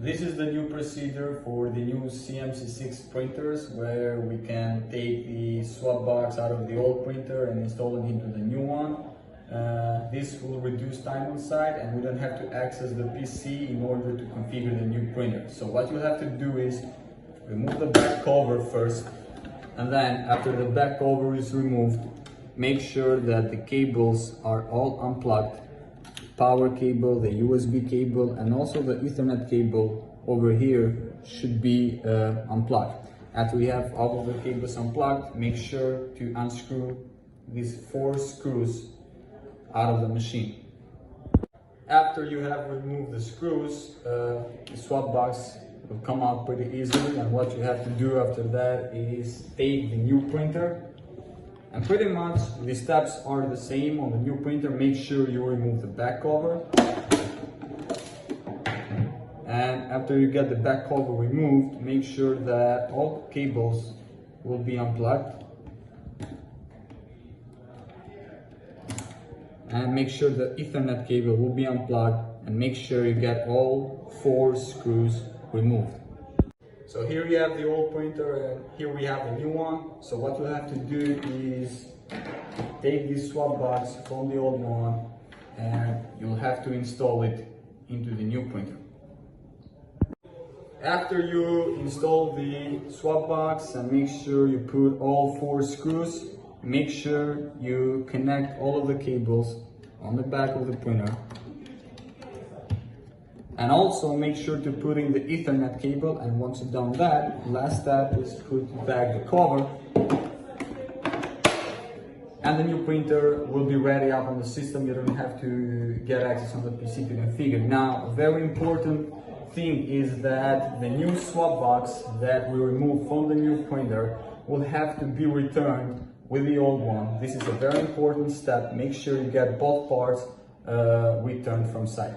This is the new procedure for the new CMC6 printers, where we can take the swap box out of the old printer and install it into the new one. This will reduce time on site, and we don't have to access the PC in order to configure the new printer. So what you have to do is remove the back cover first, and then after the back cover is removed, make sure that the cables are all unplugged. Power cable, the USB cable, and also the Ethernet cable over here should be unplugged. After we have all of the cables unplugged, make sure to unscrew these 4 screws out of the machine. After you have removed the screws, the swap box will come out pretty easily, and what you have to do after that is take the new printer. And pretty much the steps are the same on the new printer. Make sure you remove the back cover. And after you get the back cover removed, make sure that all cables will be unplugged. And make sure the Ethernet cable will be unplugged, and make sure you get all 4 screws removed. So here you have the old printer, and here we have the new one. So what you have to do is take this swap box from the old one, and you'll have to install it into the new printer. After you install the swap box and make sure you put all 4 screws, make sure you connect all of the cables on the back of the printer. And also make sure to put in the Ethernet cable, and once you've done that, last step is put back the cover, and the new printer will be ready up on the system. You don't have to get access on the PC to configure. Now, a very important thing is that the new swap box that we remove from the new printer will have to be returned with the old one. This is a very important step. Make sure you get both parts returned from site.